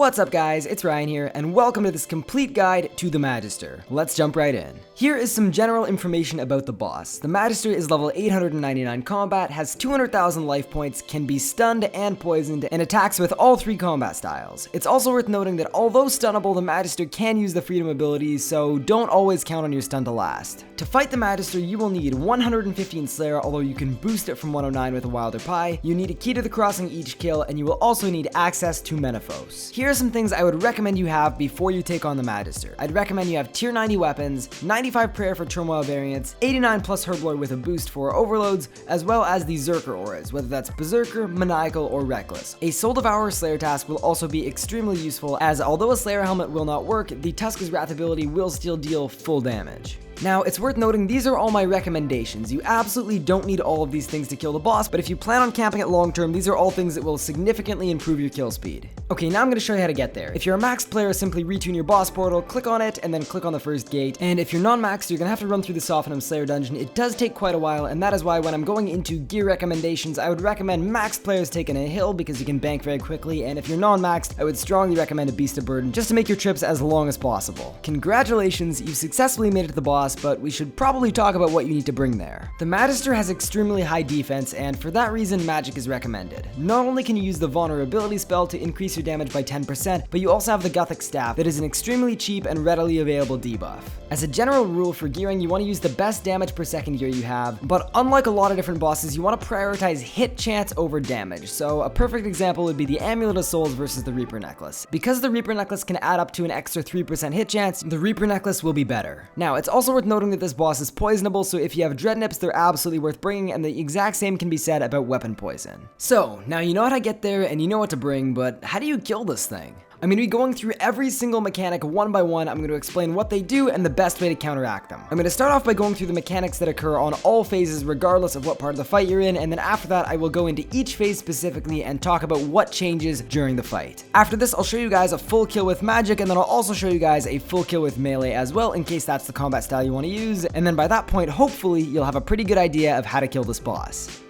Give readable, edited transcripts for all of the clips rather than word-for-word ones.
What's up guys, it's Ryan here, and welcome to this complete guide to the Magister. Let's jump right in. Here is some general information about the boss. The Magister is level 899 combat, has 200,000 life points, can be stunned and poisoned, and attacks with all three combat styles. It's also worth noting that although stunnable, the Magister can use the freedom ability, so don't always count on your stun to last. To fight the Magister, you will need 115 Slayer, although you can boost it from 109 with a Wilder Pie. You need a key to the crossing each kill, and you will also need access to Menaphos. Here are some things I would recommend you have before you take on the Magister. I'd recommend you have tier 90 weapons, 95 prayer for turmoil variants, 89 plus herblore with a boost for overloads, as well as the Zerker auras, whether that's Berserker, Maniacal, or Reckless. A Soul Devourer Slayer task will also be extremely useful, as although a Slayer helmet will not work, the Tuska's Wrath ability will still deal full damage. Now, it's worth noting these are all my recommendations. You absolutely don't need all of these things to kill the boss, but if you plan on camping it long term, these are all things that will significantly improve your kill speed. Okay, now I'm going to show you how to get there. If you're a maxed player, simply retune your boss portal, click on it, and then click on the first gate. And if you're non-maxed, you're going to have to run through the Sophanum Slayer dungeon. It does take quite a while, and that is why when I'm going into gear recommendations, I would recommend maxed players taking a hill because you can bank very quickly, and if you're non-maxed, I would strongly recommend a Beast of Burden just to make your trips as long as possible. Congratulations, you've successfully made it to the boss, but we should probably talk about what you need to bring there. The Magister has extremely high defense, and for that reason, magic is recommended. Not only can you use the vulnerability spell to increase your damage by 10%, but you also have the Gothic Staff that is an extremely cheap and readily available debuff. As a general rule for gearing, you want to use the best damage per second gear you have, but unlike a lot of different bosses, you want to prioritize hit chance over damage. So a perfect example would be the Amulet of Souls versus the Reaper Necklace. Because the Reaper Necklace can add up to an extra 3% hit chance, the Reaper Necklace will be better. Now, it's also worth noting that this boss is poisonable, so if you have Dread Nips, they're absolutely worth bringing, and the exact same can be said about weapon poison. So, now you know how to get there, and you know what to bring, but how do you kill this thing? I'm going to be going through every single mechanic one by one. I'm going to explain what they do and the best way to counteract them. I'm going to start off by going through the mechanics that occur on all phases regardless of what part of the fight you're in, and then after that I will go into each phase specifically and talk about what changes during the fight. After this, I'll show you guys a full kill with magic, and then I'll also show you guys a full kill with melee as well in case that's the combat style you want to use, and then by that point hopefully you'll have a pretty good idea of how to kill this boss.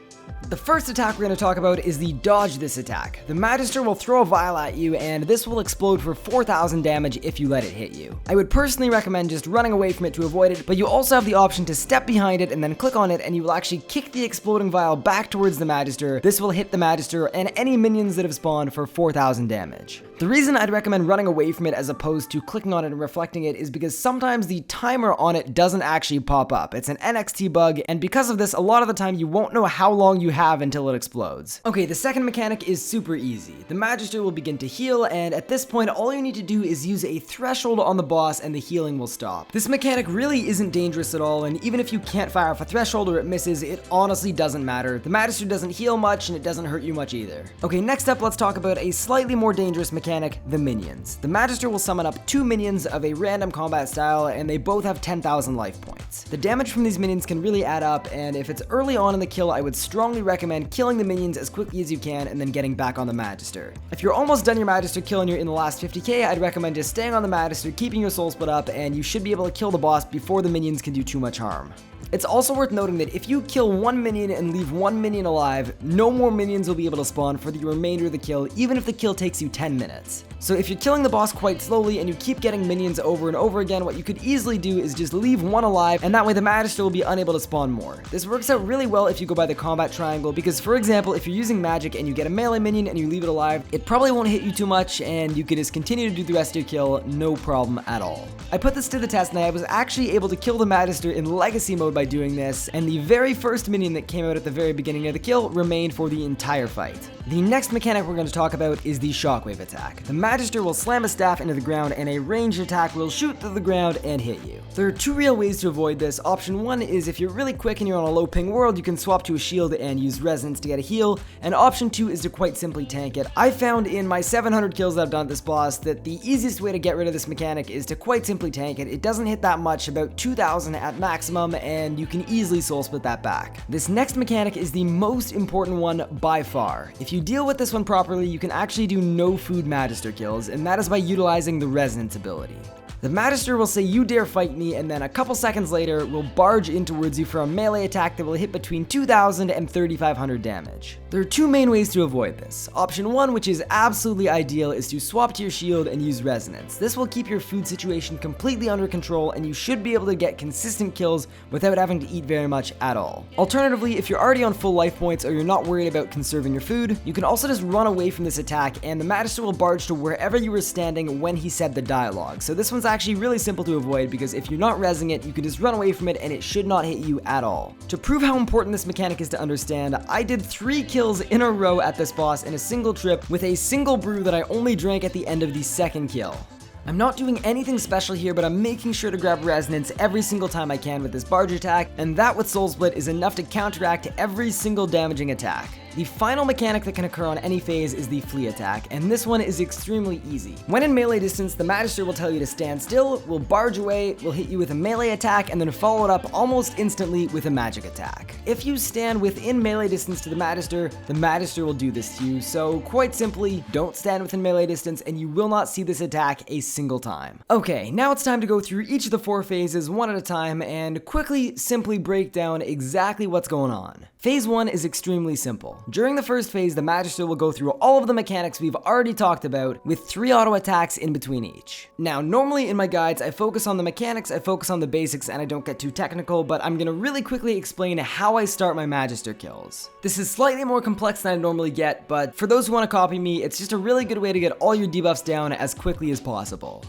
The first attack we're going to talk about is the dodge this attack. The Magister will throw a vial at you, and this will explode for 4,000 damage if you let it hit you. I would personally recommend just running away from it to avoid it, but you also have the option to step behind it and then click on it, and you will actually kick the exploding vial back towards the Magister. This will hit the Magister and any minions that have spawned for 4,000 damage. The reason I'd recommend running away from it as opposed to clicking on it and reflecting it is because sometimes the timer on it doesn't actually pop up. It's an NXT bug, and because of this, a lot of the time you won't know how long you have until it explodes. Okay, the second mechanic is super easy. The Magister will begin to heal, and at this point all you need to do is use a threshold on the boss and the healing will stop. This mechanic really isn't dangerous at all, and even if you can't fire off a threshold or it misses, it honestly doesn't matter. The Magister doesn't heal much and it doesn't hurt you much either. Okay, next up let's talk about a slightly more dangerous mechanic, the minions. The Magister will summon up 2 minions of a random combat style, and they both have 10,000 life points. The damage from these minions can really add up, and if it's early on in the kill, I would strongly recommend killing the minions as quickly as you can and then getting back on the Magister. If you're almost done your Magister kill and you're in the last 50k, I'd recommend just staying on the Magister, keeping your soul split up, and you should be able to kill the boss before the minions can do too much harm. It's also worth noting that if you kill one minion and leave one minion alive, no more minions will be able to spawn for the remainder of the kill, even if the kill takes you 10 minutes. So if you're killing the boss quite slowly and you keep getting minions over and over again, what you could easily do is just leave one alive, and that way the Magister will be unable to spawn more. This works out really well if you go by the combat triangle, because for example, if you're using magic and you get a melee minion and you leave it alive, it probably won't hit you too much and you can just continue to do the rest of your kill, no problem at all. I put this to the test and I was actually able to kill the Magister in legacy mode by doing this, and the very first minion that came out at the very beginning of the kill remained for the entire fight. The next mechanic we're going to talk about is the shockwave attack. The Magister will slam a staff into the ground and a ranged attack will shoot through the ground and hit you. There are two real ways to avoid this. Option one is if you're really quick and you're on a low ping world, you can swap to a shield and use resonance to get a heal, and option two is to quite simply tank it. I found in my 700 kills that I've done at this boss that the easiest way to get rid of this mechanic is to quite simply tank it. It doesn't hit that much, about 2,000 at maximum, and you can easily soul split that back. This next mechanic is the most important one by far. If you deal with this one properly, you can actually do no food Magister kills, and that is by utilizing the resonance ability. The Magister will say you dare fight me, and then a couple seconds later will barge in towards you for a melee attack that will hit between 2000 and 3500 damage. There are two main ways to avoid this. Option 1, which is absolutely ideal, is to swap to your shield and use resonance. This will keep your food situation completely under control, and you should be able to get consistent kills without having to eat very much at all. Alternatively, if you're already on full life points or you're not worried about conserving your food, you can also just run away from this attack, and the Magister will barge to wherever you were standing when he said the dialogue. So this one's actually really simple to avoid, because if you're not resing it, you can just run away from it and it should not hit you at all. To prove how important this mechanic is to understand, I did 3 kills in a row at this boss in a single trip with a single brew that I only drank at the end of the second kill. I'm not doing anything special here, but I'm making sure to grab resonance every single time I can with this barge attack, and that with Soul Split is enough to counteract every single damaging attack. The final mechanic that can occur on any phase is the flee attack, and this one is extremely easy. When in melee distance, the Magister will tell you to stand still, will barge away, will hit you with a melee attack, and then follow it up almost instantly with a magic attack. If you stand within melee distance to the Magister will do this to you, so quite simply, don't stand within melee distance and you will not see this attack a single time. Okay, now it's time to go through each of the 4 phases one at a time and quickly, simply break down exactly what's going on. Phase 1 is extremely simple. During the first phase, the Magister will go through all of the mechanics we've already talked about, with 3 auto attacks in between each. Now, normally in my guides, I focus on the mechanics, I focus on the basics, and I don't get too technical, but I'm gonna really quickly explain how I start my Magister kills. This is slightly more complex than I normally get, but for those who want to copy me, it's just a really good way to get all your debuffs down as quickly as possible.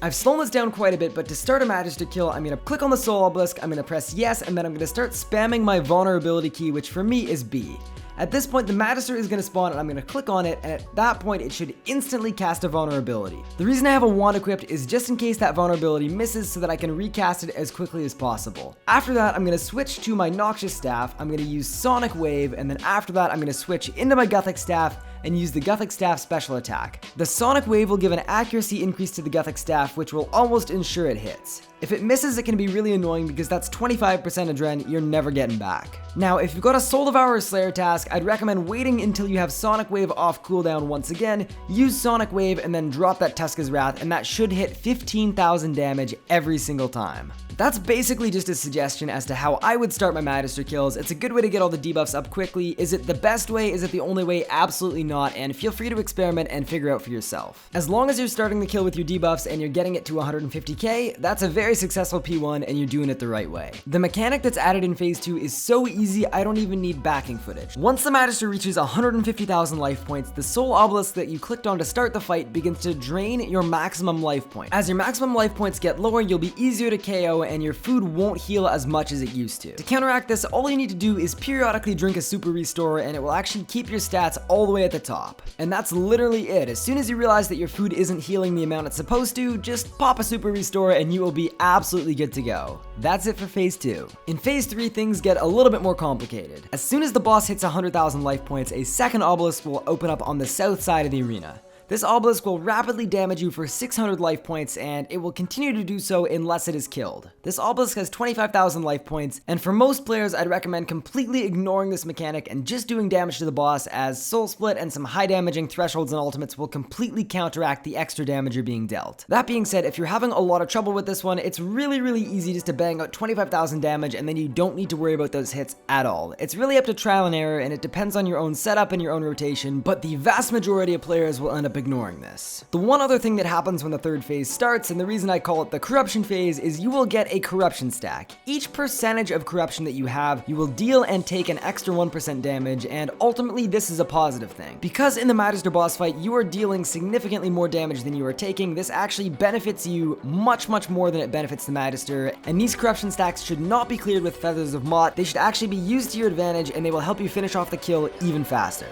I've slowed this down quite a bit, but to start a Magister kill, I'm going to click on the Soul Obelisk, I'm going to press yes, and then I'm going to start spamming my vulnerability key, which for me is B. At this point, the Magister is going to spawn, and I'm going to click on it, and at that point, it should instantly cast a vulnerability. The reason I have a wand equipped is just in case that vulnerability misses, so that I can recast it as quickly as possible. After that, I'm going to switch to my Noxious Staff, I'm going to use Sonic Wave, and then after that, I'm going to switch into my Gothic Staff, and use the Gothic Staff special attack. The Sonic Wave will give an accuracy increase to the Gothic Staff, which will almost ensure it hits. If it misses, it can be really annoying because that's 25% adren you're never getting back. Now, if you've got a Soul Devourer Slayer task, I'd recommend waiting until you have Sonic Wave off cooldown once again, use Sonic Wave, and then drop that Tuska's Wrath, and that should hit 15,000 damage every single time. That's basically just a suggestion as to how I would start my Magister kills. It's a good way to get all the debuffs up quickly. Is it the best way? Is it the only way? Absolutely not, and feel free to experiment and figure out for yourself. As long as you're starting the kill with your debuffs and you're getting it to 150k, that's a very successful P1 and you're doing it the right way. The mechanic that's added in phase 2 is so easy I don't even need backing footage. Once the Magister reaches 150,000 life points, the Soul Obelisk that you clicked on to start the fight begins to drain your maximum life point. As your maximum life points get lower, you'll be easier to KO and your food won't heal as much as it used to. To counteract this, all you need to do is periodically drink a super restore and it will actually keep your stats all the way at the top. And that's literally it. As soon as you realize that your food isn't healing the amount it's supposed to, just pop a super restore and you will be absolutely good to go. That's it for phase 2. In phase 3, things get a little bit more complicated. As soon as the boss hits 100,000 life points, a second obelisk will open up on the south side of the arena. This obelisk will rapidly damage you for 600 life points, and it will continue to do so unless it is killed. This obelisk has 25,000 life points, and for most players I'd recommend completely ignoring this mechanic and just doing damage to the boss, as Soul Split and some high damaging thresholds and ultimates will completely counteract the extra damage you're being dealt. That being said, if you're having a lot of trouble with this one, it's really easy just to bang out 25,000 damage and then you don't need to worry about those hits at all. It's really up to trial and error, and it depends on your own setup and your own rotation, but the vast majority of players will end up ignoring this. The one other thing that happens when the third phase starts, and the reason I call it the corruption phase, is you will get a corruption stack. Each percentage of corruption that you have, you will deal and take an extra 1% damage, and ultimately this is a positive thing. Because in the Magister boss fight, you are dealing significantly more damage than you are taking, this actually benefits you much more than it benefits the Magister, and these corruption stacks should not be cleared with Feathers of Mott. They should actually be used to your advantage, and they will help you finish off the kill even faster.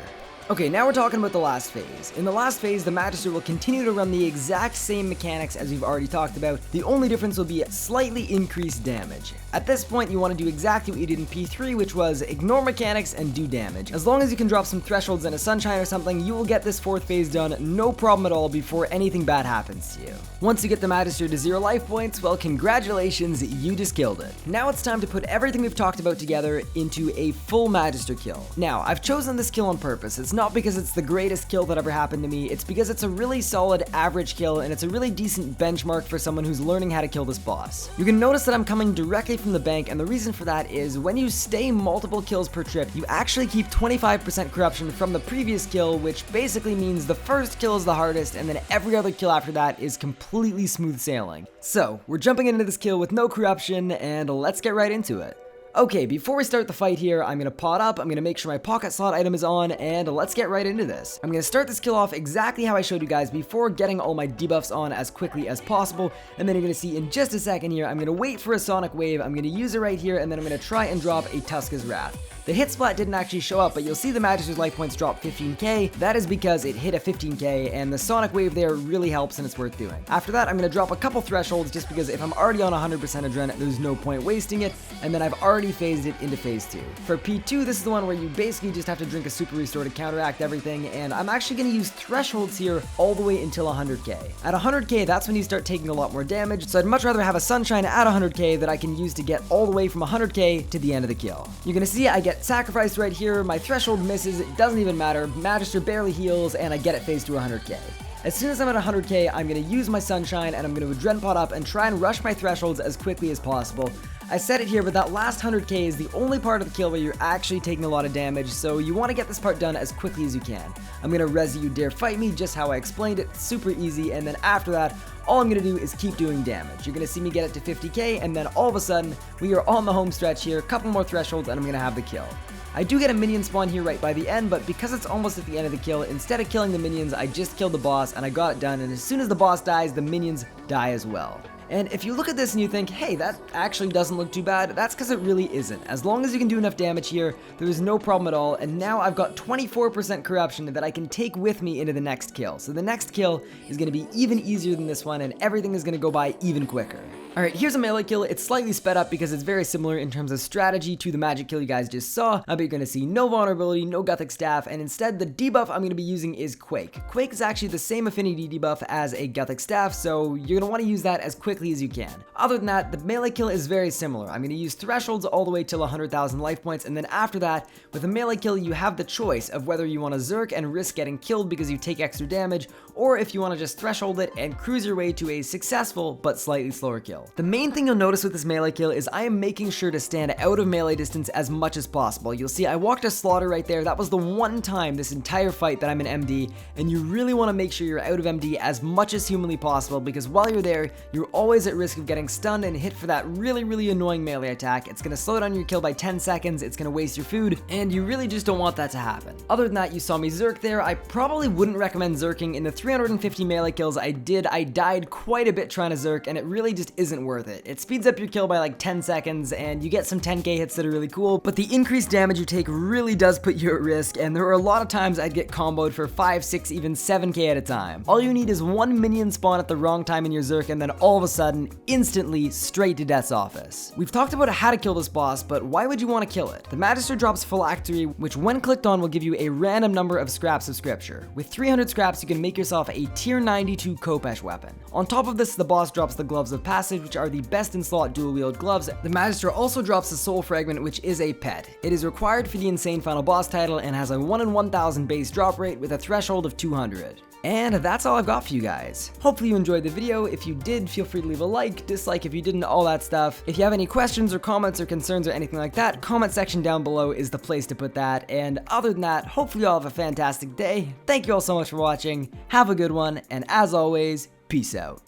Okay, now we're talking about the last phase. In the last phase, the Magister will continue to run the exact same mechanics as we've already talked about. The only difference will be slightly increased damage. At this point, you want to do exactly what you did in P3, which was ignore mechanics and do damage. As long as you can drop some thresholds in a sunshine or something, you will get this fourth phase done no problem at all before anything bad happens to you. Once you get the Magister to 0 life points, well, congratulations, you just killed it. Now it's time to put everything we've talked about together into a full Magister kill. Now, I've chosen this kill on purpose. It's not because it's the greatest kill that ever happened to me, it's because it's a really solid average kill and it's a really decent benchmark for someone who's learning how to kill this boss. You can notice that I'm coming directly from the bank, and the reason for that is when you stay multiple kills per trip, you actually keep 25% corruption from the previous kill, which basically means the first kill is the hardest and then every other kill after that is completely smooth sailing. So, we're jumping into this kill with no corruption, and let's get right into it. Okay, before we start the fight here, I'm gonna pot up, I'm gonna make sure my pocket slot item is on, and let's get right into this. I'm gonna start this kill off exactly how I showed you guys before, getting all my debuffs on as quickly as possible, and then you're gonna see in just a second here, I'm gonna wait for a Sonic Wave, I'm gonna use it right here, and then I'm gonna try and drop a Tuska's Wrath. The hit splat didn't actually show up, but you'll see the Magister's life points drop 15k. That is because it hit a 15k, and the Sonic Wave there really helps and it's worth doing. After that, I'm gonna drop a couple thresholds just because if I'm already on 100% adrenaline, there's no point wasting it, and then I've already phased it into phase 2. For P2, this is the one where you basically just have to drink a super restore to counteract everything, and I'm actually gonna use thresholds here all the way until 100k. At 100k, that's when you start taking a lot more damage, so I'd much rather have a Sunshine at 100k that I can use to get all the way from 100k to the end of the kill. You're gonna see I get sacrificed right here, my threshold misses, it doesn't even matter, Magister barely heals, and I get it phased to 100k. As soon as I'm at 100k, I'm going to use my Sunshine, and I'm going to Adren pot up and try and rush my thresholds as quickly as possible. I said it here, but that last 100k is the only part of the kill where you're actually taking a lot of damage, so you want to get this part done as quickly as you can. I'm going to res you dare fight me, just how I explained it, super easy, and then after that, all I'm going to do is keep doing damage. You're going to see me get it to 50k, and then all of a sudden, we are on the home stretch here, a couple more thresholds, and I'm going to have the kill. I do get a minion spawn here right by the end, but because it's almost at the end of the kill, instead of killing the minions, I just killed the boss and I got it done, and as soon as the boss dies, the minions die as well. And if you look at this and you think, hey, that actually doesn't look too bad, that's because it really isn't. As long as you can do enough damage here, there is no problem at all, and now I've got 24% corruption that I can take with me into the next kill. So the next kill is going to be even easier than this one, and everything is going to go by even quicker. Alright, here's a melee kill. It's slightly sped up because it's very similar in terms of strategy to the magic kill you guys just saw, but you're going to see no vulnerability, no Gothic Staff, and instead the debuff I'm going to be using is Quake. Quake is actually the same affinity debuff as a Gothic Staff, so you're going to want to use that as quickly as you can. Other than that, the melee kill is very similar. I'm going to use thresholds all the way till 100,000 life points, and then after that, with a melee kill, you have the choice of whether you want to Zerk and risk getting killed because you take extra damage, or if you want to just threshold it and cruise your way to a successful but slightly slower kill. The main thing you'll notice with this melee kill is I am making sure to stand out of melee distance as much as possible. You'll see I walked a slaughter right there. That was the one time this entire fight that I'm in MD, and you really want to make sure you're out of MD as much as humanly possible, because while you're there, you're always at risk of getting stunned and hit for that really annoying melee attack. It's going to slow down your kill by 10 seconds, it's going to waste your food, and you really just don't want that to happen. Other than that, you saw me Zerk there. I probably wouldn't recommend Zerking. In the 350 melee kills I died quite a bit trying to Zerk, and it really just isn't worth it. It speeds up your kill by like 10 seconds, and you get some 10k hits that are really cool, but the increased damage you take really does put you at risk, and there are a lot of times I'd get comboed for 5, 6, even 7k at a time. All you need is one minion spawn at the wrong time in your Zerk, and then all of a sudden, instantly straight to Death's office. We've talked about how to kill this boss, but why would you want to kill it? The Magister drops Phylactery, which when clicked on will give you a random number of scraps of scripture. With 300 scraps, you can make yourself a tier 92 Khopesh weapon. On top of this, the boss drops the Gloves of Passage, which are the best in slot dual wield gloves. The Magister also drops the Soul Fragment, which is a pet. It is required for the insane final boss title and has a 1 in 1000 base drop rate with a threshold of 200. And that's all I've got for you guys. Hopefully you enjoyed the video. If you did, feel free to leave a like, dislike if you didn't, all that stuff. If you have any questions or comments or concerns or anything like that, comment section down below is the place to put that. And other than that, hopefully you all have a fantastic day. Thank you all so much for watching. Have a good one, and as always, peace out.